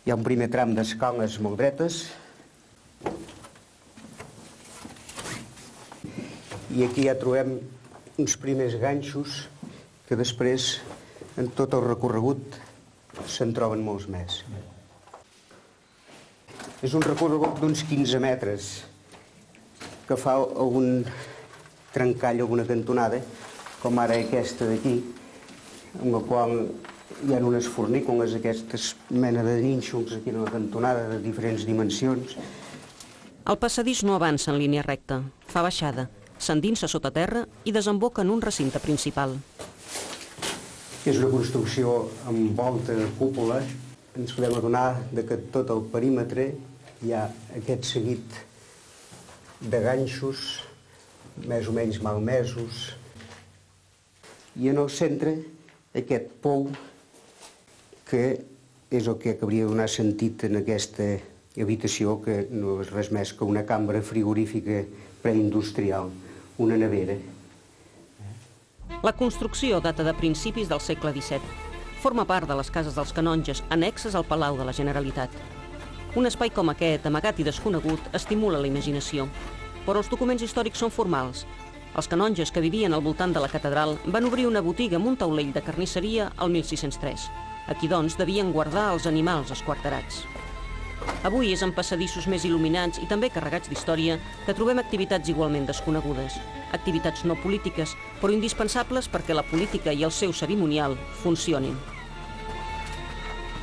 Hi ha un primer tram d'escales molt dretes. I aquí ja trobem uns primers ganxos que després, en tot el recorregut, se'n troben molts més. És un recorregut d'uns 15 metres que fa algun trencall, alguna cantonada, com ara aquesta d'aquí, amb la qual hi ha unes fornícules, aquestes mena de nínxols aquí en la cantonada de diferents dimensions. El passadís no avança en línia recta, fa baixada, s'endinsa sota terra i desemboca en un recinte principal. És una construcció amb volta de cúpula. Ens podem adonar que tot el perímetre hi ha aquest seguit de ganxos, més o menys malmesos, i en el centre aquest pou que és el que hauria de donar sentit en aquesta habitació, que no és res més que una cambra frigorífica preindustrial, una nevera. La construcció data de principis del segle XVII. Forma part de les cases dels canonges annexes al Palau de la Generalitat. Un espai com aquest, amagat i desconegut, estimula la imaginació. Però els documents històrics són formals. Els canonges que vivien al voltant de la catedral van obrir una botiga amb un taulell de carnisseria al 1603. Aquí, doncs, devien guardar els animals esquarterats. Avui és en passadissos més il·luminats i també carregats d'història que trobem activitats igualment desconegudes. Activitats no polítiques, però indispensables perquè la política i el seu cerimonial funcionin.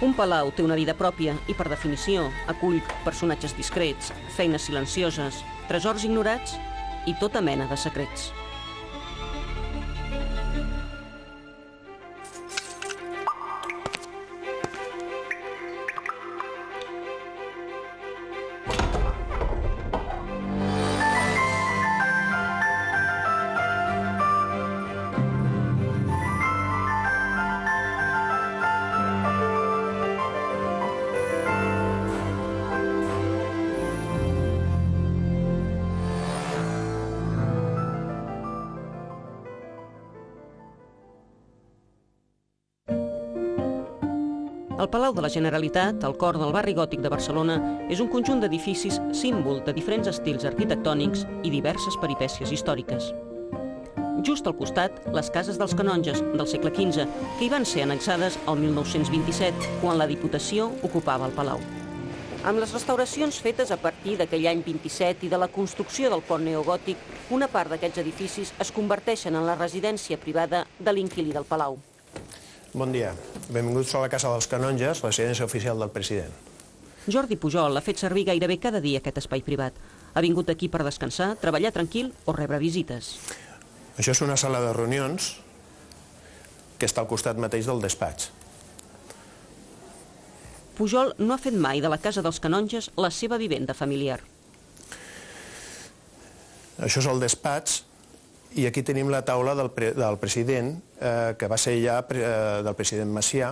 Un palau té una vida pròpia i, per definició, acull personatges discrets, feines silencioses, tresors ignorats i tota mena de secrets. El Palau de la Generalitat, al cor del barri gòtic de Barcelona, és un conjunt d'edificis símbol de diferents estils arquitectònics i diverses peripècies històriques. Just al costat, les cases dels canonges del segle XV, que hi van ser annexades el 1927, quan la Diputació ocupava el Palau. Amb les restauracions fetes a partir d'aquell any 27 i de la construcció del pont neogòtic, una part d'aquests edificis es converteixen en la residència privada de l'inquilí del Palau. Bon dia. Benvinguts a la Casa dels Canonges, residència oficial del president. Jordi Pujol ha fet servir gairebé cada dia aquest espai privat. Ha vingut aquí per descansar, treballar tranquil o rebre visites. Això és una sala de reunions que està al costat mateix del despatx. Pujol no ha fet mai de la Casa dels Canonges la seva vivenda familiar. Això és el despatx. I aquí tenim la taula del president, que va ser ja del president Macià,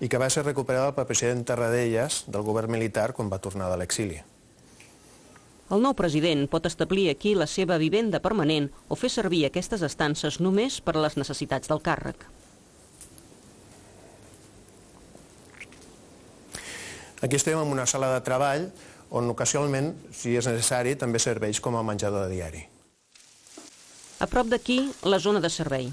i que va ser recuperada pel president Tarradellas del govern militar quan va tornar de l'exili. El nou president pot establir aquí la seva vivenda permanent o fer servir aquestes estances només per a les necessitats del càrrec. Aquí estem en una sala de treball on ocasionalment, si és necessari, també serveix com a menjador de diari. A prop d'aquí, la zona de servei.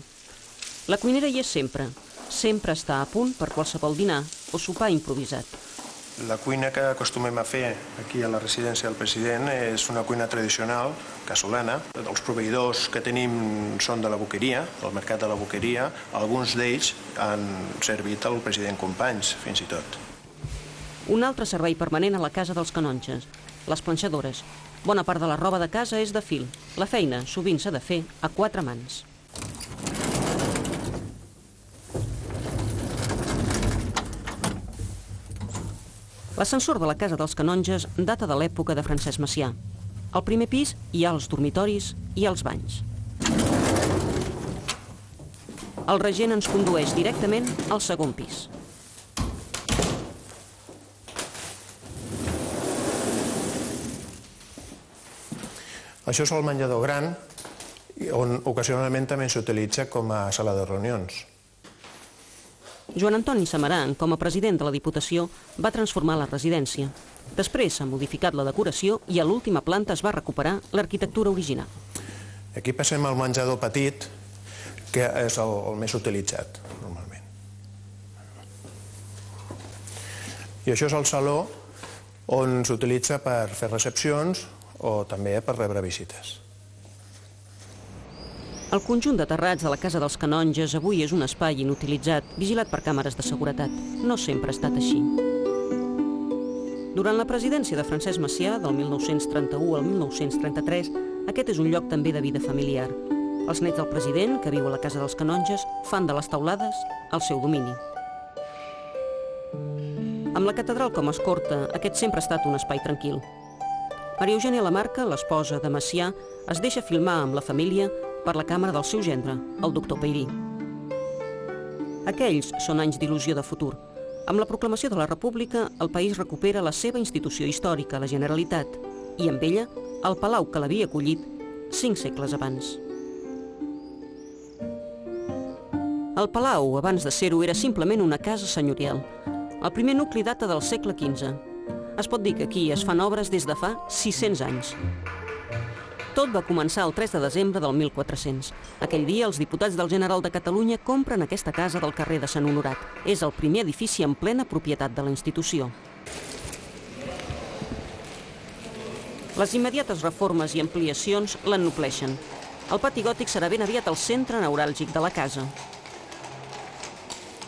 La cuinera hi és sempre. Sempre està a punt per qualsevol dinar o sopar improvisat. La cuina que acostumem a fer aquí a la residència del president és una cuina tradicional, casolana. Els proveïdors que tenim són de la Boqueria, del mercat de la Boqueria. Alguns d'ells han servit al president Companys, fins i tot. Un altre servei permanent a la Casa dels Canonges, les planxadores. Bona part de la roba de casa és de fil. La feina sovint s'ha de fer a 4 mans. L'ascensor de la Casa dels Canonges data de l'època de Francesc Macià. Al primer pis hi ha els dormitoris i els banys. El regent ens condueix directament al segon pis. Això és el menjador gran, on ocasionalment també s'utilitza com a sala de reunions. Joan Antoni Samaran, com a president de la Diputació, va transformar la residència. Després s'ha modificat la decoració i a l'última planta es va recuperar l'arquitectura original. Aquí passem al menjador petit, que és el més utilitzat, normalment. I això és el saló on s'utilitza per fer recepcions o també per rebre visites. El conjunt de terrats de la Casa dels Canonges avui és un espai inutilitzat, vigilat per càmeres de seguretat. No sempre ha estat així. Durant la presidència de Francesc Macià, del 1931 al 1933, aquest és un lloc també de vida familiar. Els nets del president, que viu a la Casa dels Canonges, fan de les teulades el seu domini. Amb la catedral com a escorta, aquest sempre ha estat un espai tranquil. Maria Eugènia Lamarca, l'esposa de Macià, es deixa filmar amb la família per la càmera del seu gendre, el doctor Peirí. Aquells són anys d'il·lusió de futur. Amb la proclamació de la República, el país recupera la seva institució històrica, la Generalitat, i amb ella, el palau que l'havia acollit 5 segles abans. El palau, abans de ser-ho, era simplement una casa senyorial. El primer nucli data del segle XV. Es pot dir que aquí es fan obres des de fa 600 anys. Tot va començar el 3 de desembre del 1400. Aquell dia, els diputats del General de Catalunya compren aquesta casa del carrer de Sant Honorat. És el primer edifici en plena propietat de la institució. Les immediates reformes i ampliacions l'ennobleixen. El pati gòtic serà ben aviat el centre neuràlgic de la casa.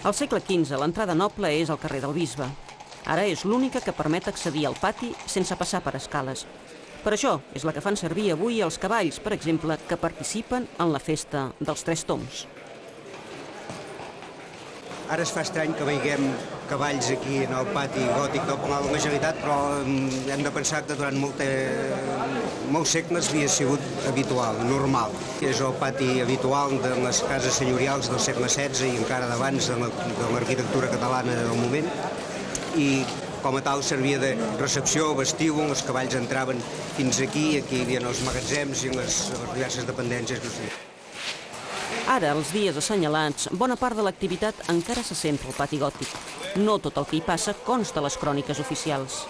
Al segle XV, l'entrada noble és al carrer del Bisbe. Ara és l'única que permet accedir al pati sense passar per escales. Per això és la que fan servir avui els cavalls, per exemple, que participen en la festa dels 3 tombs. Ara es fa estrany que veiguem cavalls aquí en el pati gòtic del Palau de la Generalitat, però hem de pensar que durant molts segles havia sigut habitual, normal. És el pati habitual de les cases senyorials del segle XVI i encara d'abans de l'arquitectura catalana del moment. I com a tal servia de recepció, vestíbul, els cavalls entraven fins aquí, aquí hi havia els magatzems i les diverses dependències. Ara, els dies assenyalats, bona part de l'activitat encara se centra al pati gòtic. No tot el que hi passa consta a les cròniques oficials.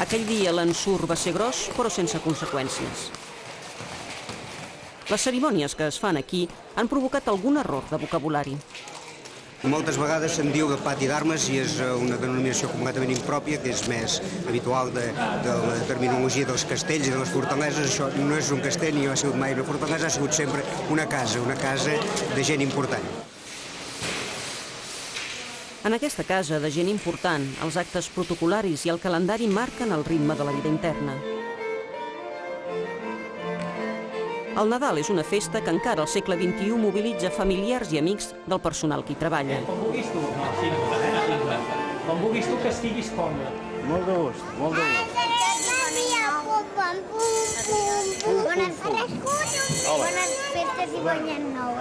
Aquell dia l'ensurt va ser gros, però sense conseqüències. Les cerimònies que es fan aquí han provocat algun error de vocabulari. Moltes vegades se'n diu de pati d'armes i és una denominació completament impròpia, que és més habitual de la terminologia dels castells i de les fortaleses. Això no és un castell ni ha sigut mai una fortalesa, ha sigut sempre una casa de gent important. En aquesta casa de gent important, els actes protocolaris i el calendari marquen el ritme de la vida interna. El Nadal és una festa que encara al segle XXI mobilitza familiars i amics del personal que hi treballa. Com vulguis tu, no, simple, com vulguis tu que estiguis còmode. Molt de gust, molt de gust. Bones festes i bon any nou,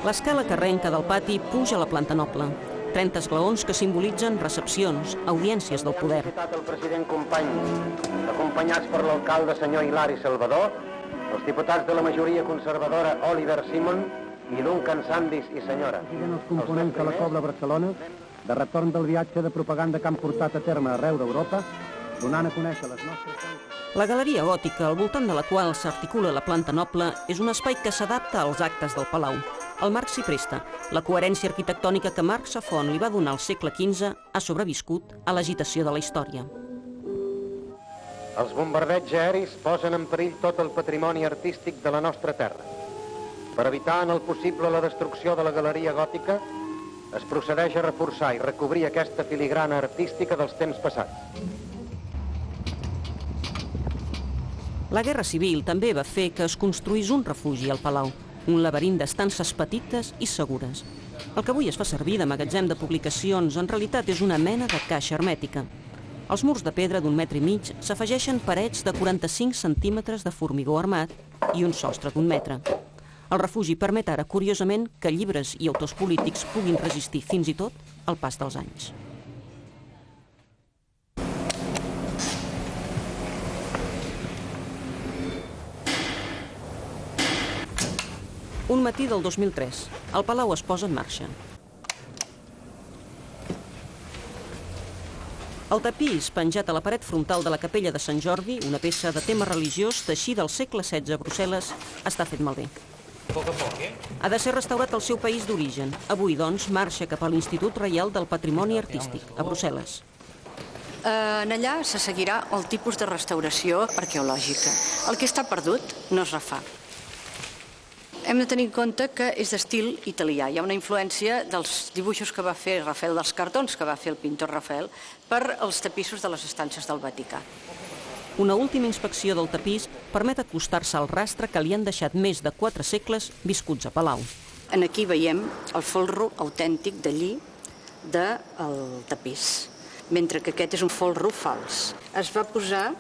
L'escala que arrenca del pati puja a la planta noble. 30 esglaons que simbolitzen recepcions, audiències del poder. El president Company, acompanyats per l'alcalde senyor Hilari Salvador, els diputats de la majoria conservadora Oliver Simon i Duncan Sandys i senyora. Els components de la Cobla Barcelona, de retorn del viatge de propaganda que han portat a terme arreu d'Europa, donant a conèixer les nostres... La galeria gòtica, al voltant de la qual s'articula la planta noble, és un espai que s'adapta als actes del palau. El marc s'hi presta. La coherència arquitectònica que Marc Safont li va donar al segle XV ha sobreviscut a l'agitació de la història. Els bombardeigs aeris posen en perill tot el patrimoni artístic de la nostra terra. Per evitar en el possible la destrucció de la galeria gòtica, es procedeix a reforçar i recobrir aquesta filigrana artística dels temps passats. La Guerra Civil també va fer que es construís un refugi al palau, un laberint d'estances petites i segures. El que avui es fa servir de magatzem de publicacions en realitat és una mena de caixa hermètica. Als murs de pedra d'1,5 metres s'afegeixen parets de 45 centímetres de formigó armat i un sostre d'1 metre. El refugi permet ara, curiosament, que llibres i autors polítics puguin resistir fins i tot el pas dels anys. Un matí del 2003. El palau es posa en marxa. El tapís, penjat a la paret frontal de la capella de Sant Jordi, una peça de tema religiós teixida al segle XVI a Brussel·les, està fet malbé. Ha de ser restaurat al seu país d'origen. Avui, doncs, marxa cap a l'Institut Reial del Patrimoni Artístic, a Brussel·les. En allà se seguirà el tipus de restauració arqueològica. El que està perdut no es refà. Hem de tenir en compte que és d'estil italià. Hi ha una influència dels dibuixos que va fer Rafael, dels cartons que va fer el pintor Rafael, per als tapissos de les estances del Vaticà. Una última inspecció del tapís permet acostar-se al rastre que li han deixat més de 4 segles viscuts a Palau. Aquí veiem el folro autèntic de lli del tapís, mentre que aquest és un folro fals. Es va posar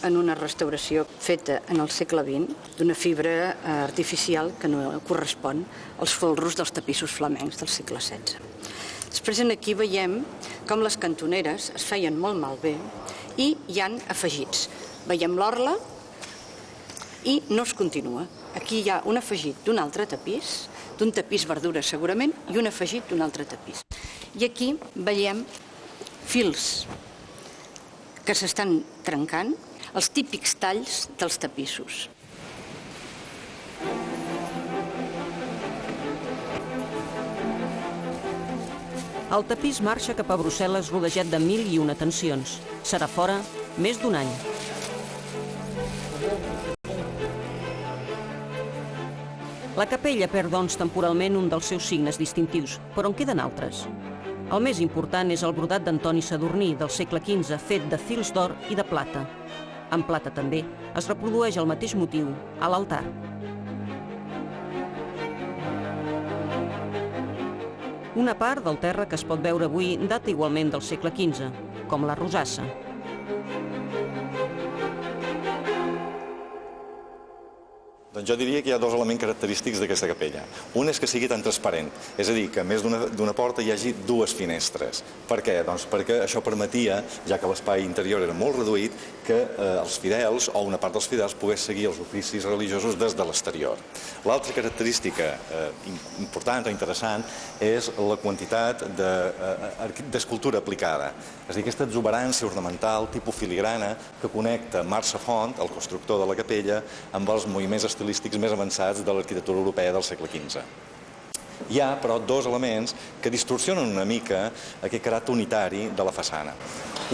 en una restauració feta en el segle XX d'una fibra artificial que no correspon als folros dels tapissos flamencs del segle XVI. Després aquí veiem com les cantoneres es feien molt malbé i hi han afegits. Veiem l'orla i no es continua. Aquí hi ha un afegit d'un altre tapís, d'un tapís verdura segurament, i un afegit d'un altre tapís. I aquí veiem fils que s'estan trencant, els típics talls dels tapissos. El tapís marxa cap a Brussel·les rodejat de 1001 atencions. Serà fora més d'un any. La capella perd, doncs, temporalment un dels seus signes distintius, però en queden altres. El més important és el brodat d'Antoni Sadurní, del segle XV, fet de fils d'or i de plata. En plata també es reprodueix el mateix motiu a l'altar. Una part del terra que es pot veure avui data igualment del segle XV, com la rosassa. Doncs jo diria que hi ha 2 elements característics d'aquesta capella. Un és que sigui tan transparent, és a dir, que a més d'una porta hi hagi 2 finestres. Per què? Doncs perquè això permetia, ja que l'espai interior era molt reduït, que els fidels o una part dels fidels pogués seguir els oficis religiosos des de l'exterior. L'altra característica important o interessant és la quantitat d'escultura aplicada. És a dir, aquesta exuberància ornamental, tipus filigrana, que connecta Marc Safont, el constructor de la capella, amb els moviments estilístics més avançats de l'arquitectura europea del segle XV. Hi ha, però, 2 elements que distorsionen una mica aquest caràcter unitari de la façana.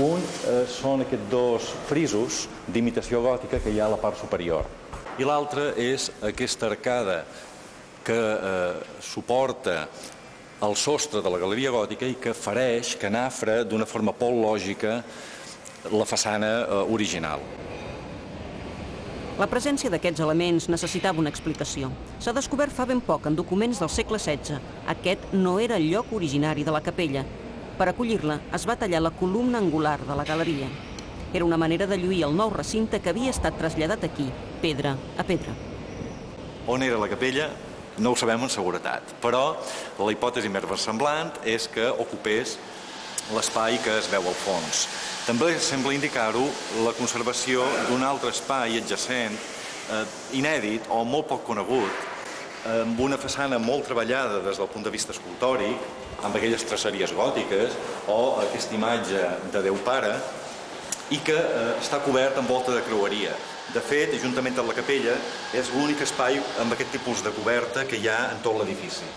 Un són aquests 2 frisos d'imitació gòtica que hi ha a la part superior. I l'altre és aquesta arcada que suporta el sostre de la galeria gòtica i que fareix, que nafra d'una forma poc lògica la façana original. La presència d'aquests elements necessitava una explicació. S'ha descobert fa ben poc en documents del segle XVI. Aquest no era el lloc originari de la capella. Per acollir-la es va tallar la columna angular de la galeria. Era una manera de lluir el nou recinte que havia estat traslladat aquí, pedra a pedra. On era la capella? No ho sabem amb seguretat, però la hipòtesi més versemblant és que ocupés l'espai que es veu al fons. També sembla indicar-ho la conservació d'un altre espai adjacent, inèdit o molt poc conegut, amb una façana molt treballada des del punt de vista escultòric, amb aquelles traceries gòtiques o aquesta imatge de Déu Pare, i que està cobert amb volta de creueria. De fet, juntament amb la capella, és l'únic espai amb aquest tipus de coberta que hi ha en tot l'edifici.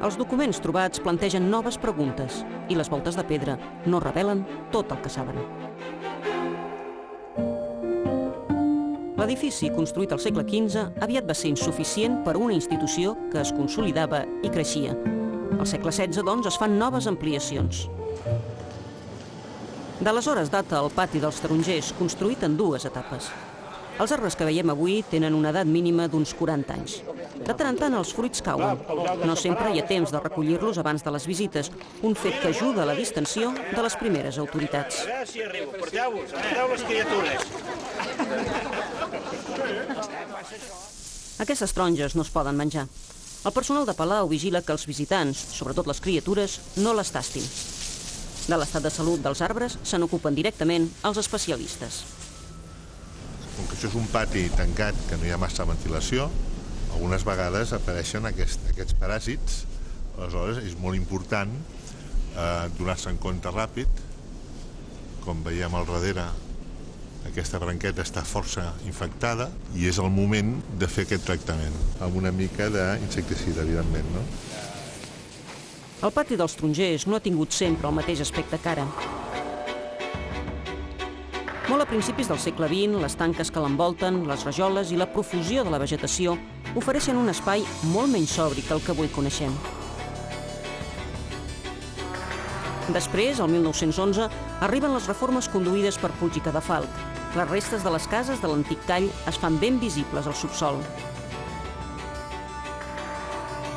Els documents trobats plantegen noves preguntes i les voltes de pedra no revelen tot el que saben. L'edifici, construït al segle XV, aviat va ser insuficient per a una institució que es consolidava i creixia. Al segle XVI, doncs, es fan noves ampliacions. D'aleshores data el pati dels tarongers, construït en 2 etapes. Els arbres que veiem avui tenen una edat mínima d'uns 40 anys. De tant en tant els fruits cauen. No sempre hi ha temps de recollir-los abans de les visites, un fet que ajuda a la distensió de les primeres autoritats. A veure si arribo, porteu-vos, porteu les criatures. Aquestes taronges no es poden menjar. El personal de Palau vigila que els visitants, sobretot les criatures, no les tastin. De l'estat de salut dels arbres se n'ocupen directament els especialistes. Com que això és un pati tancat, que no hi ha massa ventilació, Algunes vegades apareixen aquests paràsits, aleshores és molt important donar-se en compte ràpid. Com veiem al darrere, aquesta branqueta està força infectada i és el moment de fer aquest tractament, amb una mica d'insecticida, evidentment, no? El pati dels Tarongers no ha tingut sempre el mateix aspecte que ara. Molt a principis del segle XX, les tanques que l'envolten, les rajoles i la profusió de la vegetació ofereixen un espai molt menys sobri que el que avui coneixem. Després, el 1911, arriben les reformes conduïdes per Puig i Cadafalch. Les restes de les cases de l'antic call es fan ben visibles al subsol.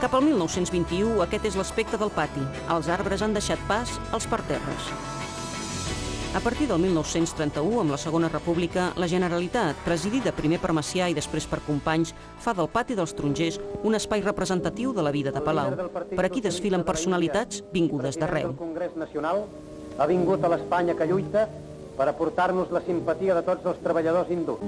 Cap al 1921, aquest és l'aspecte del pati. Els arbres han deixat pas als parterres. A partir del 1931, amb la Segona República, la Generalitat, presidida primer per Macià i després per Companys, fa del pati dels Tarongers un espai representatiu de la vida de Palau. Per aquí desfilen personalitats vingudes d'arreu. El Congrés Nacional ha vingut a l'Espanya que lluita per aportar-nos la simpatia de tots els treballadors hindús.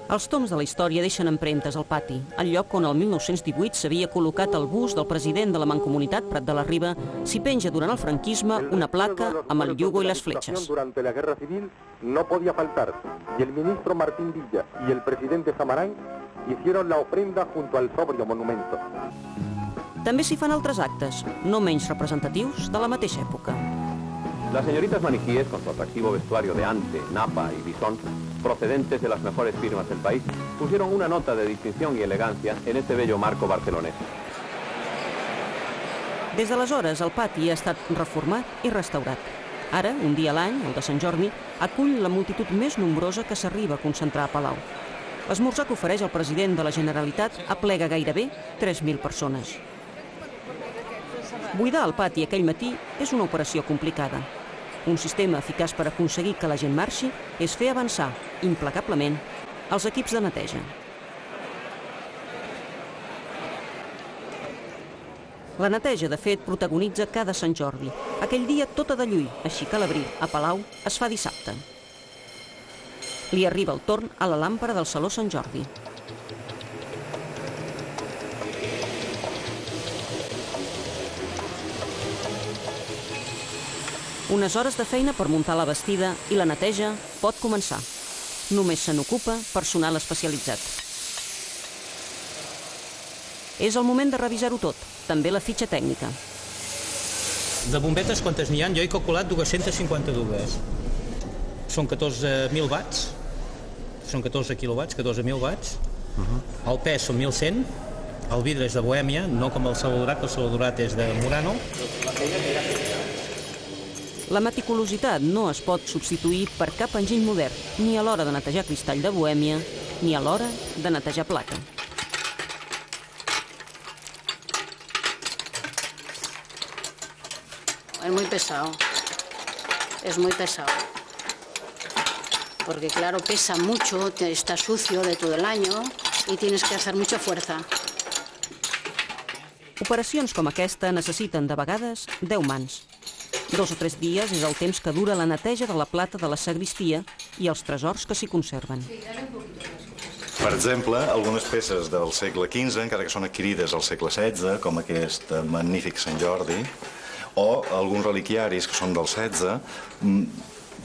Els toms de la història deixen empremtes al pati, al lloc on el 1918 s'havia col·locat el bust del president de la Mancomunitat, Prat de la Riba, s'hi penja durant el franquisme una placa amb el yugo i les fletxes. Durante la Guerra Civil no podía faltar, y el ministro Martín Villa y el presidente Samaranch hicieron la ofrenda junto al sobrio monumento. També s'hi fan altres actes, no menys representatius de la mateixa època. Las señoritas maniquíes, con su atractivo vestuario de ante, napa y bisón, procedentes de las mejores firmas del país, pusieron una nota de distinción y elegancia en este bello marco barcelonés. Des d'aleshores, el pati ha estat reformat i restaurat. Ara, un dia a l'any, el de Sant Jordi, acull la multitud més nombrosa que s'arriba a concentrar a Palau. L'esmorzar que ofereix el president de la Generalitat aplega gairebé 3.000 persones. Buidar el pati aquell matí és una operació complicada. Un sistema eficaç per aconseguir que la gent marxi és fer avançar, implacablement, els equips de neteja. La neteja, de fet, protagonitza cada Sant Jordi. Aquell dia tota de lluir, així que l'abril a Palau es fa dissabte. Li arriba el torn a la làmpara del Saló Sant Jordi. Unes hores de feina per muntar la bastida i la neteja pot començar. Només se n'ocupa personal especialitzat. És el moment de revisar-ho tot, també la fitxa tècnica. De bombetes, quantes n'hi ha? Jo he calculat 252. Són 14.000 watts, són 14 quilowatts, 14.000 watts. El pes són 1.100, el vidre és de Bohèmia, no com el Salvadorat, el Salvadorat és de Murano. La meticulositat no es pot substituir per cap enginy modern, ni a l'hora de netejar cristall de Bohèmia, ni a l'hora de netejar placa. Es muy pesado. Es muy pesado. Porque claro, pesa mucho, está sucio de todo el año y tienes que hacer mucha fuerza. Operacions com aquesta necessiten, de vegades, 10 mans. 2 o 3 dies és el temps que dura la neteja de la plata de la sagristia i els tresors que s'hi conserven. Per exemple, algunes peces del segle XV, encara que són adquirides al segle XVI, com aquest magnífic Sant Jordi, o alguns reliquiaris que són del XVI,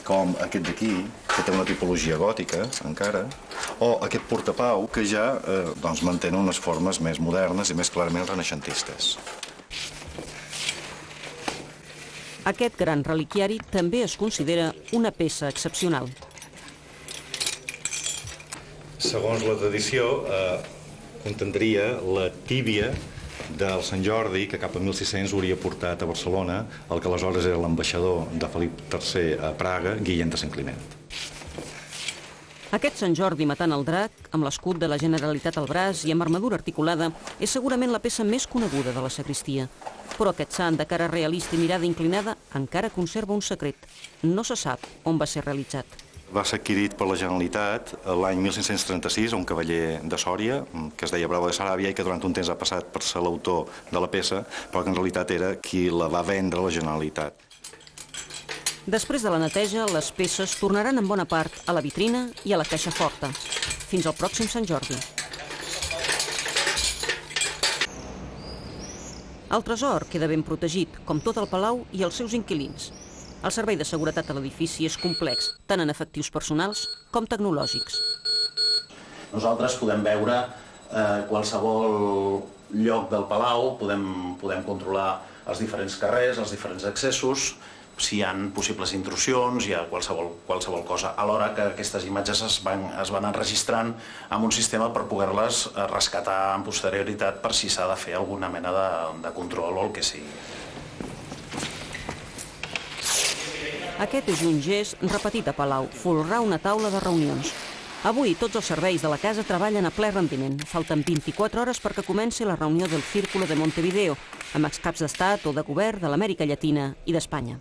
com aquest d'aquí, que té una tipologia gòtica, encara, o aquest portapau, que ja mantenen unes formes més modernes i més clarament renaixentistes. Aquest gran reliquiari també es considera una peça excepcional. Segons la tradició, contendria la tíbia del Sant Jordi, que cap a 1600 hauria portat a Barcelona el que aleshores era l'ambaixador de Felip III a Praga, Guillem de Sant Climent. Aquest Sant Jordi matant el drac, amb l'escut de la Generalitat al braç i amb armadura articulada, és segurament la peça més coneguda de la sagristia. Però aquest sant, de cara realista i mirada inclinada, encara conserva un secret. No se sap on va ser realitzat. Va ser adquirit per la Generalitat l'any 1536 a un cavaller de Sòria, que es deia Bravo de Saràbia i que durant un temps ha passat per ser l'autor de la peça, però que en realitat era qui la va vendre a la Generalitat. Després de la neteja, les peces tornaran en bona part a la vitrina i a la caixa forta. Fins al pròxim Sant Jordi. El tresor queda ben protegit, com tot el palau i els seus inquilins. El servei de seguretat a l'edifici és complex, tant en efectius personals com tecnològics. Nosaltres podem veure qualsevol lloc del palau, podem controlar els diferents carrers, els diferents accessos, si hi ha possibles intrusions, hi ha qualsevol cosa. Alhora que aquestes imatges es van enregistrant amb un sistema per poder-les rescatar en posterioritat per si s'ha de fer alguna mena de control o el que sigui. Aquest és un gest repetit a Palau, folrar una taula de reunions. Avui tots els serveis de la casa treballen a ple rendiment. Falten 24 hores perquè comenci la reunió del Círculo de Montevideo, amb excaps d'estat o de govern de l'Amèrica Llatina i d'Espanya.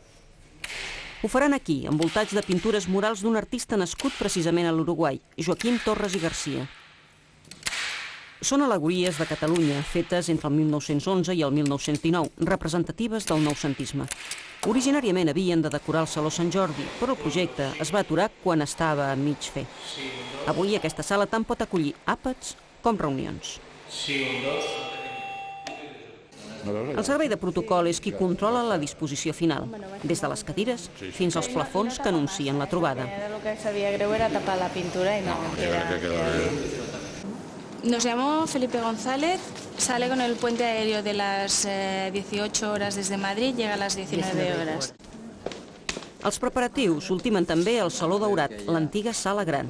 Ho faran aquí, envoltats de pintures murals d'un artista nascut precisament a l'Uruguai, Joaquim Torres i Garcia. Són al·legories de Catalunya, fetes entre el 1911 i el 1919, representatives del noucentisme. Originàriament havien de decorar el Saló Sant Jordi, però el projecte es va aturar quan estava a mig fer. Avui aquesta sala tant pot acollir àpats com reunions. El servei de protocol és qui controla la disposició final, des de les cadires fins als plafons que anuncien la trobada. Lo que sabía greu era tapar la pintura y no queda... Nos llamó Felipe González, sale con el puente aéreo de las 18 horas desde Madrid, llega a las 19 horas. Els preparatius ultimen també el Saló Daurat, l'antiga sala gran.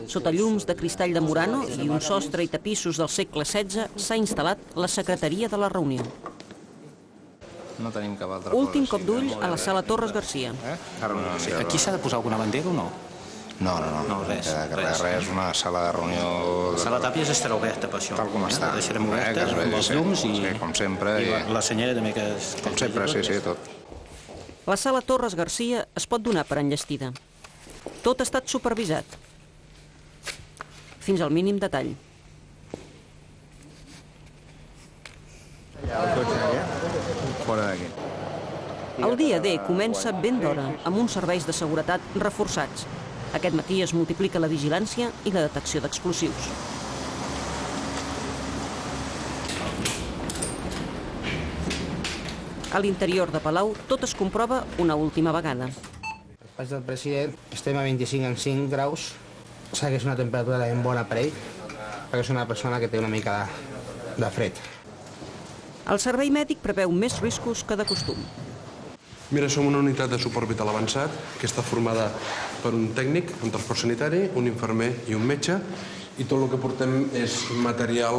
Sota llums de cristall de Murano i un sostre i tapissos del segle XVI s'ha instal·lat la secretaria de la reunió. No tenim cap altra cosa. Últim cop d'ull a la sala Torres Garcia. Aquí s'ha de posar alguna bandera o no? No, res. Res, una sala de reunió... La sala Tàpies estarà oberta per això. Tal com està. La deixarem oberta, amb els llums i... Sí, com sempre. I la senyera també que... Com sempre, sí, tot. La sala Torres Garcia es pot donar per enllestida. Tot ha estat supervisat. Fins al mínim detall. Fora d'aquí. El dia D comença ben d'hora, amb uns serveis de seguretat reforçats. Aquest matí es multiplica la vigilància i la detecció d'explosius. A l'interior de Palau tot es comprova una última vegada. Al despatx del president estem a 25,5 graus, o sigui que és una temperatura ben bona per ell, perquè és una persona que té una mica de fred. El servei mèdic preveu més riscos que de costum. Mira, som una unitat de suport vital avançat que està formada per un tècnic, un transport sanitari, un infermer i un metge, i tot el que portem és material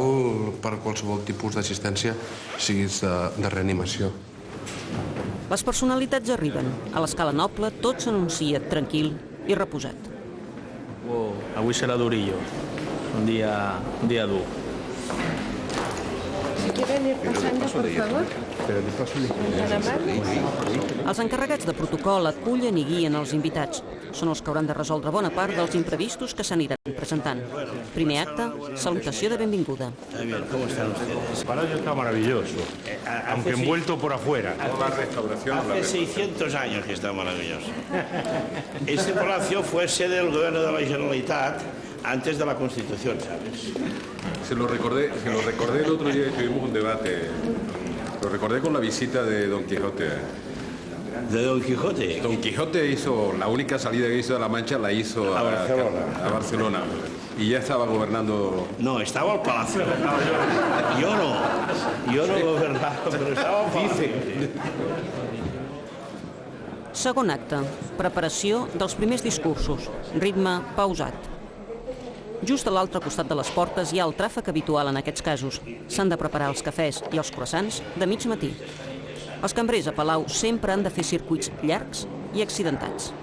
per a qualsevol tipus d'assistència, siguis de reanimació. Les personalitats arriben. A l'escala noble tot s'anuncia tranquil i reposat. Avui serà durillo, un dia dur. Si quieren ir pasando, por favor. Els encarregats de protocol acullen i guien els invitats. Són els que hauran de resoldre bona part dels imprevistos que s'aniran presentant. Primer acte, salutació de benvinguda. ¿Cómo están ustedes? El palacio está maravilloso, aunque envuelto por afuera. Hace 600 años que está maravilloso. Este palacio fue sede del gobierno de la Generalitat antes de la Constitución, ¿sabes? Se lo recordé el otro día que tuvimos un debate. Lo recordé con la visita de Don Quijote. ¿De Don Quijote? Don Quijote hizo, la única salida que hizo de La Mancha la hizo a Barcelona. Y ya estaba gobernando... No, estaba al palacio. Yo no gobernaba, pero estaba al palacio. Segon acte, preparació dels primers discursos, ritme pausat. Just a l'altre costat de les portes hi ha el tràfic habitual en aquests casos. S'han de preparar els cafès i els croissants de mig matí. Els cambrers a Palau sempre han de fer circuits llargs i accidentats.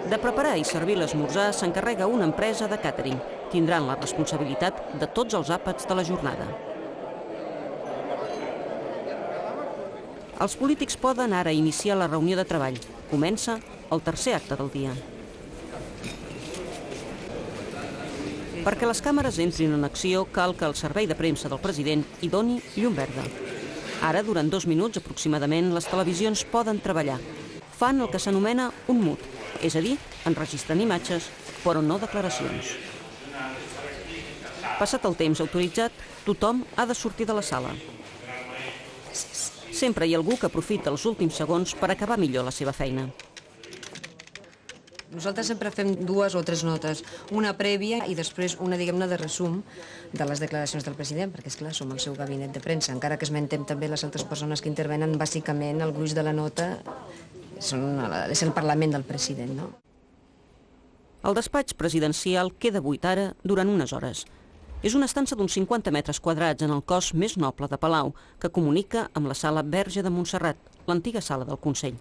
De preparar i servir l'esmorzar s'encarrega una empresa de càtering. Tindran la responsabilitat de tots els àpats de la jornada. Els polítics poden ara iniciar la reunió de treball. Comença el tercer acte del dia. Perquè les càmeres entrin en acció, cal que el servei de premsa del president hi doni llum verda. Ara, durant 2 minuts aproximadament, les televisions poden treballar. Fan el que s'anomena un mut, és a dir, enregistren imatges, però no declaracions. Passat el temps autoritzat, tothom ha de sortir de la sala. Sempre hi ha algú que aprofita els últims segons per acabar millor la seva feina. Nosaltres sempre fem 2 o 3 notes, una prèvia i després una, diguem-ne, de resum de les declaracions del president, perquè, esclar, som el seu gabinet de premsa. Encara que esmentem també les altres persones que intervenen, bàsicament el gruix de la nota és el Parlament del president, no? El despatx presidencial queda buit ara durant unes hores. És una estança d'uns 50 metres quadrats en el cos més noble de Palau, que comunica amb la sala Verge de Montserrat, l'antiga sala del Consell.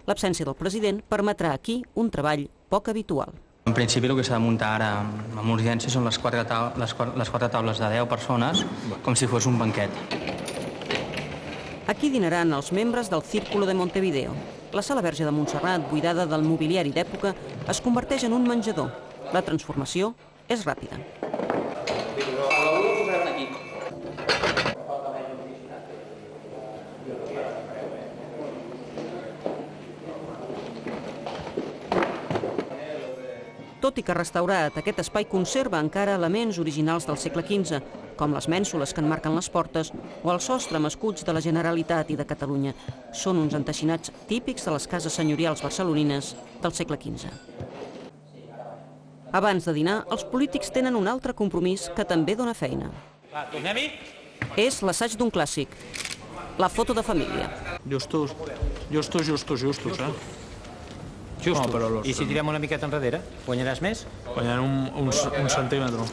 L'absència del president permetrà aquí un treball poc habitual. En principi el que s'ha de muntar ara amb urgència són les 4 taules de 10 persones, com si fos un banquet. Aquí dinaran els membres del Círculo de Montevideo. La sala Verge de Montserrat, buidada del mobiliari d'època, es converteix en un menjador. La transformació és ràpida. Tot i que restaurat, aquest espai conserva encara elements originals del segle XV, com les mènsules que enmarquen les portes o el sostre amb escuts de la Generalitat i de Catalunya. Són uns enteixinats típics de les cases senyorials barcelonines del segle XV. Abans de dinar, els polítics tenen un altre compromís que també dona feina. És l'assaig d'un clàssic, la foto de família. Justos, eh? Justos. I si tirem una miqueta enrere, guanyaràs més? Guanyarem un centímetre.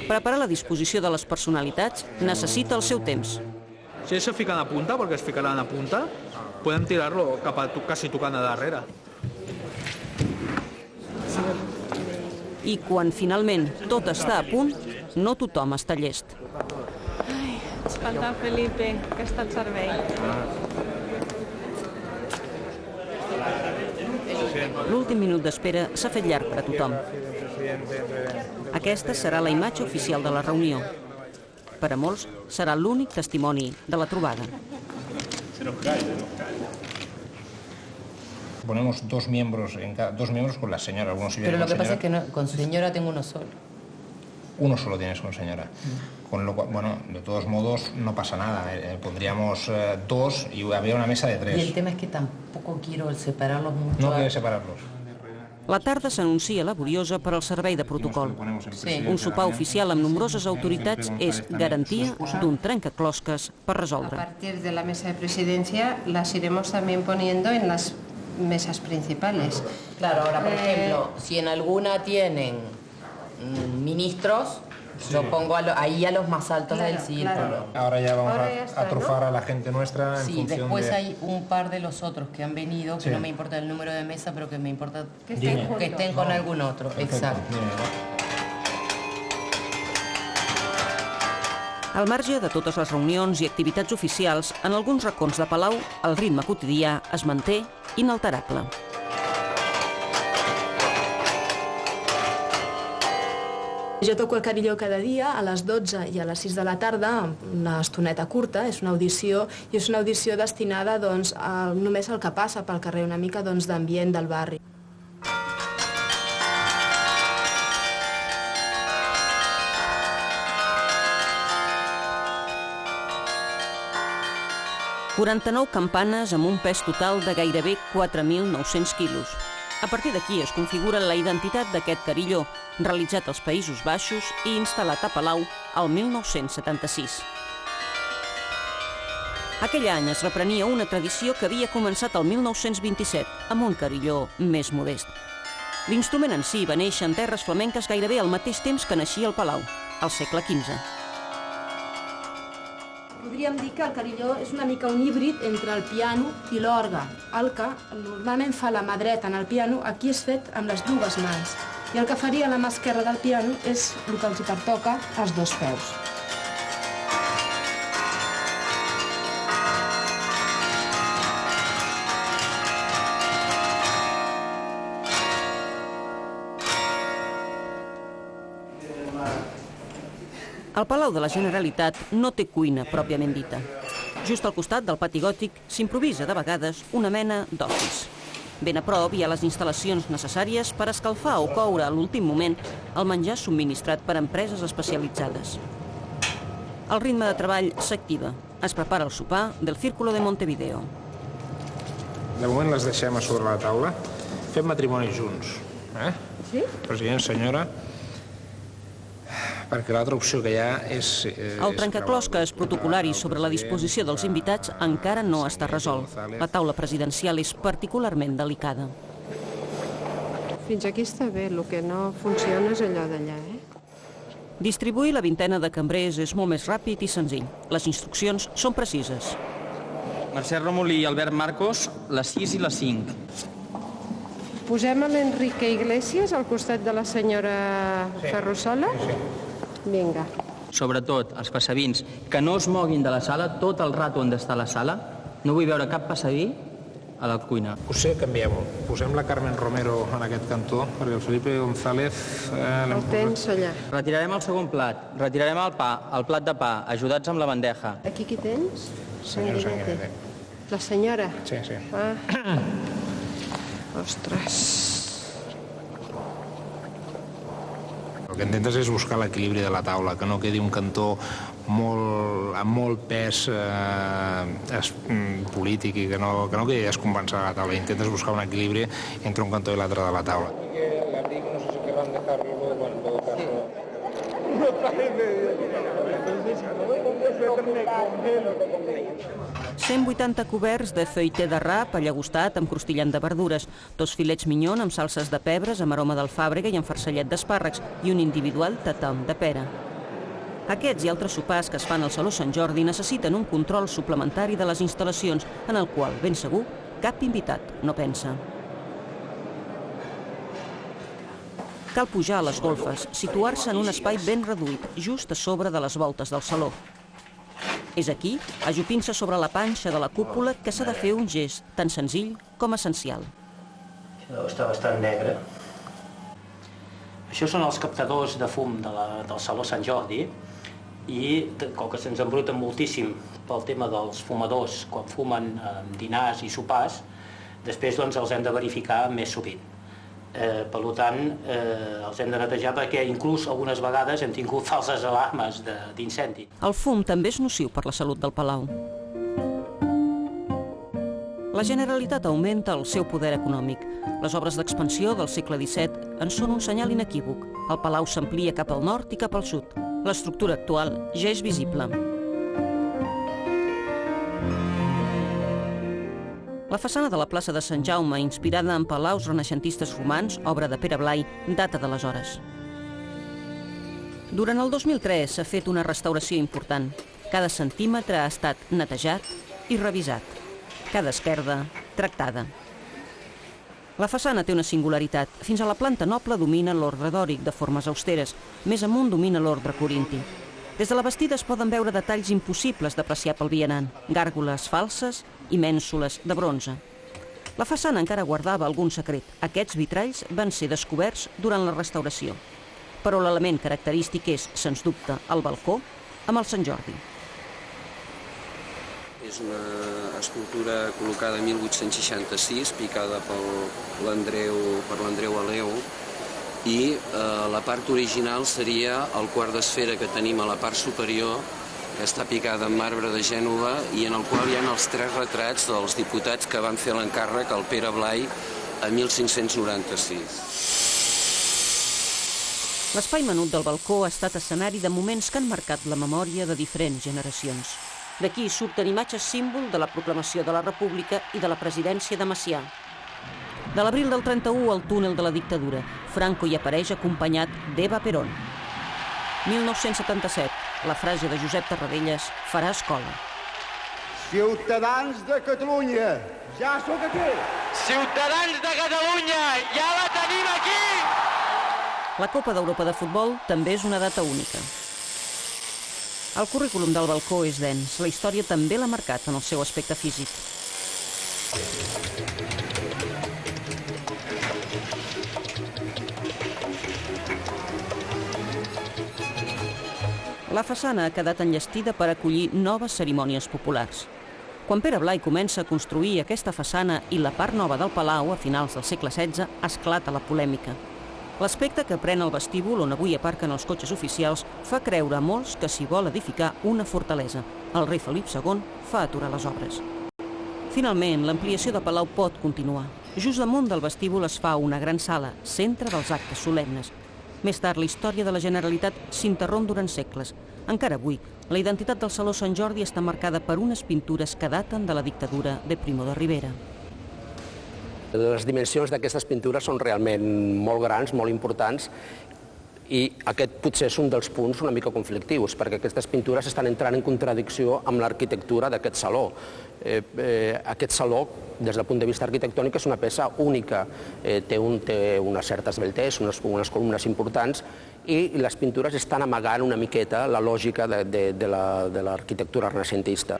Preparar la disposició de les personalitats necessita el seu temps. Si ells se fiquen a punta, perquè es ficaran a punta, podem tirar-lo cap a quasi tocant a darrere. I quan finalment tot està a punt, no tothom està llest. Ai, ens falta Felipe, que està al servei. L'últim minut d'espera s'ha fet llarg per a tothom. Aquesta serà la imatge oficial de la reunió. Per a molts, serà l'únic testimoni de la trobada. Ponemos dos miembros con la señora. Pero lo que pasa es que con su señora tengo uno solo. Uno solo tienes con señora. Con lo cual, bueno, de todos modos no pasa nada. Pondríamos 2 y habría una mesa de 3. Y el tema es que tampoco quiero separarlos mucho. No quiero separarlos. La tarda s'anuncia laboriosa per al servei de protocol. Un sopar oficial amb nombroses autoritats és garantia d'un trencaclosques per resoldre. A partir de la mesa de presidencia las iremos también poniendo en las mesas principales. Claro, ahora por ejemplo, si en alguna tienen ministros, lo pongo ahí a los más altos del círculo. Claro. Ahora ya vamos a trufar a la gente nuestra en función de... Sí, después hay un par de los otros que han venido, que no me importa el número de mesa, pero que me importa que estén con algún otro. Exacto. Al marge de totes les reunions i activitats oficials, en alguns racons de Palau, el ritme quotidià es manté inalterable. Jo toco el carilló cada dia a les 12 i a les 6 de la tarda, una estoneta curta, és una audició, i és una audició destinada només al que passa pel carrer, una mica d'ambient del barri. «49 campanes amb un pes total de gairebé 4.900 quilos. A partir d'aquí es configura la identitat d'aquest carilló, realitzat als Països Baixos i instal·lat a Palau el 1976. Aquell any es reprenia una tradició que havia començat el 1927, amb un carilló més modest. L'instrument en si va néixer en terres flamenques gairebé al mateix temps que naixia el Palau, al segle XV. Podríem dir que el carilló és una mica un híbrid entre el piano i l'orgue. El que normalment fa la mà dreta en el piano, aquí és fet amb les dues mans. I el que faria la mà esquerra del piano és el que els pertoca als dos peus. El Palau de la Generalitat no té cuina pròpiament dita. Just al costat del pati gòtic s'improvisa de vegades una mena d'office. Ben a prop hi ha les instal·lacions necessàries per escalfar o coure a l'últim moment el menjar subministrat per empreses especialitzades. El ritme de treball s'activa. Es prepara el sopar del Círculo de Montevideo. De moment les deixem a sobre la taula. Fem matrimoni junts. Sí? President, senyora, perquè l'altra opció que hi ha és... El trencaclosques protocolari sobre la disposició dels invitats encara no està resolt. La taula presidencial és particularment delicada. Fins aquí està bé, el que no funciona és allò d'allà, Distribuir la vintena de cambrers és molt més ràpid i senzill. Les instruccions són precises. Mercè Rómul i Albert Marcos, les 6 i les 5. Posem a l'Enrique Iglesias al costat de la senyora Ferrusola? Sí. Vinga. Sobretot, els passavins, que no es moguin de la sala tot el rato on està la sala. No vull veure cap passaví a la cuina. Potser canviem-ho. Posem la Carmen Romero en aquest cantó, perquè el Felipe González... El tens allà. Retirarem el segon plat, retirarem el pa, el plat de pa, ajudats amb la bandeja. Aquí qui tens? Senyor Sanguinete. La senyora? Sí, sí. Ostres. El que intentes és buscar l'equilibri de la taula, que no quedi un cantó amb molt pes polític i que no quedi descompensada la taula. Intentes buscar un equilibri entre un cantó i l'altre de la taula. L'abric no sé si querran dejarlo, bueno, en todo caso... 180 coberts de feuilleté de rap allagostat amb crostillant de verdures, 2 filets mignon amb salses de pebres amb aroma d'alfàbrega i amb farcellet d'espàrrecs i un individual tatam de pera. Aquests i altres sopars que es fan al Saló Sant Jordi necessiten un control suplementari de les instal·lacions en el qual, ben segur, cap invitat no pensa. Cal pujar a les golfes, situar-se en un espai ben reduït, just a sobre de les voltes del saló. És aquí, ajupint-se sobre la panxa de la cúpula, que s'ha de fer un gest tan senzill com essencial. Està bastant negre. Això són els captadors de fum del Saló Sant Jordi i com que se'ns embruten moltíssim pel tema dels fumadors quan fumen dinars i sopars, després els hem de verificar més sovint. Per tant, els hem de netejar perquè inclús algunes vegades hem tingut falses alarmes d'incendi. El fum també és nociu per la salut del Palau. La Generalitat augmenta el seu poder econòmic. Les obres d'expansió del segle XVII en són un senyal inequívoc. El Palau s'amplia cap al nord i cap al sud. L'estructura actual ja és visible. La façana de la plaça de Sant Jaume, inspirada en palaus renaixentistes romans, obra de Pere Blai, data d'aleshores. Durant el 2003 s'ha fet una restauració important. Cada centímetre ha estat netejat i revisat. Cada esquerda tractada. La façana té una singularitat. Fins a la planta noble domina l'ordre dòric de formes austeres. Més amunt domina l'ordre corinti. Des de la bastida es poden veure detalls impossibles d'apreciar pel vianant. Gàrgoles falses i mènsules de bronze. La façana encara guardava algun secret. Aquests vitralls van ser descoberts durant la restauració. Però l'element característic és, sens dubte, el balcó amb el Sant Jordi. És una escultura col·locada en 1866, picada per l'Andreu Aleu, i la part original seria el quart d'esfera que tenim a la part superior, que està picada en marbre de Gènova i en el qual hi ha els 3 retrats dels diputats que van fer l'encàrrec al Pere Blai a 1596. L'espai menut del balcó ha estat escenari de moments que han marcat la memòria de diferents generacions. D'aquí surten imatges símbol de la proclamació de la República i de la presidència de Macià. De l'abril del 31 al túnel de la dictadura, Franco hi apareix acompanyat d'Eva Perón. 1977, la frase de Josep Tarradellas farà escola. Ciutadans de Catalunya, ja sóc aquí! Ciutadans de Catalunya, ja la tenim aquí! La Copa d'Europa de futbol també és una data única. El currículum del balcó és dens. La història també l'ha marcat en el seu aspecte físic. La façana ha quedat enllestida per acollir noves cerimònies populars. Quan Pere Blai comença a construir aquesta façana i la part nova del palau a finals del segle XVI, esclata la polèmica. L'aspecte que pren el vestíbul on avui aparquen els cotxes oficials fa creure a molts que s'hi vol edificar una fortalesa. El rei Felip II fa aturar les obres. Finalment, l'ampliació de palau pot continuar. Just damunt del vestíbul es fa una gran sala, centre dels actes solemnes. Més tard, la història de la Generalitat s'interromp durant segles. Encara avui, la identitat del Saló Sant Jordi està marcada per unes pintures que daten de la dictadura de Primo de Rivera. Les dimensions d'aquestes pintures són realment molt grans, molt importants, i aquest potser és un dels punts una mica conflictius, perquè aquestes pintures estan entrant en contradicció amb l'arquitectura d'aquest saló. Aquest saló, des del punt de vista arquitectònic, és una peça única. Té una certa esveltesa, unes columnes importants, i les pintures estan amagant una miqueta la lògica de l'arquitectura renaixentista.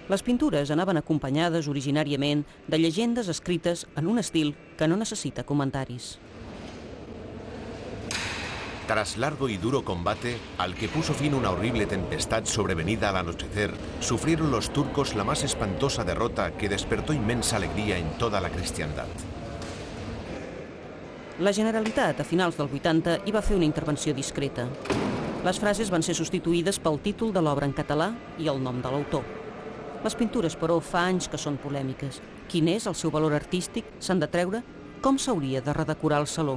Les pintures anaven acompanyades originàriament de llegendes escrites en un estil que no necessita comentaris. Tras largo y duro combate, al que puso fin una horrible tempestad sobrevenida al anochecer, sufrieron los turcos la más espantosa derrota que despertó inmensa alegría en toda la cristiandad. La Generalitat, a finals del 80, hi va fer una intervenció discreta. Les frases van ser substituïdes pel títol de l'obra en català i el nom de l'autor. Les pintures, però, fa anys que són polèmiques. Quin és el seu valor artístic? S'han de treure? Com s'hauria de redecorar el saló?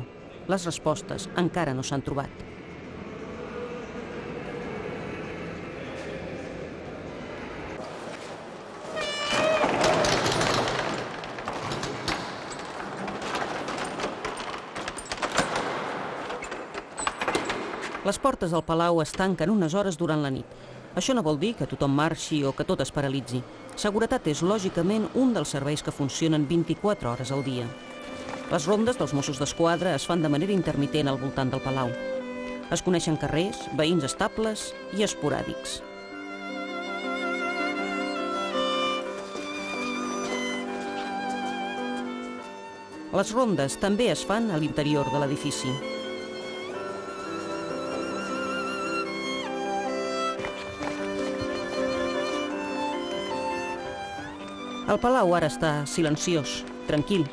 Les respostes encara no s'han trobat. Les portes del palau es tanquen unes hores durant la nit. Això no vol dir que tothom marxi o que tot es paralitzi. Seguretat és, lògicament, un dels serveis que funcionen 24 hores al dia. Les rondes dels Mossos d'Esquadra es fan de manera intermitent al voltant del palau. Es coneixen carrers, veïns estables i esporàdics. Les rondes també es fan a l'interior de l'edifici. El palau ara està silenciós, tranquil,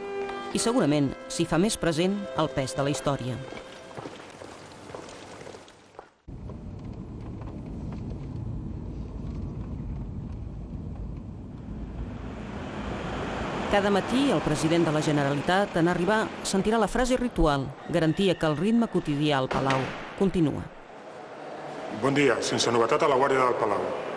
i segurament s'hi fa més present el pes de la història. Cada matí el president de la Generalitat, en arribar, sentirà la frase ritual, garantia que el ritme quotidià al palau continua. Bon dia, sense novetat a la guàrdia del palau.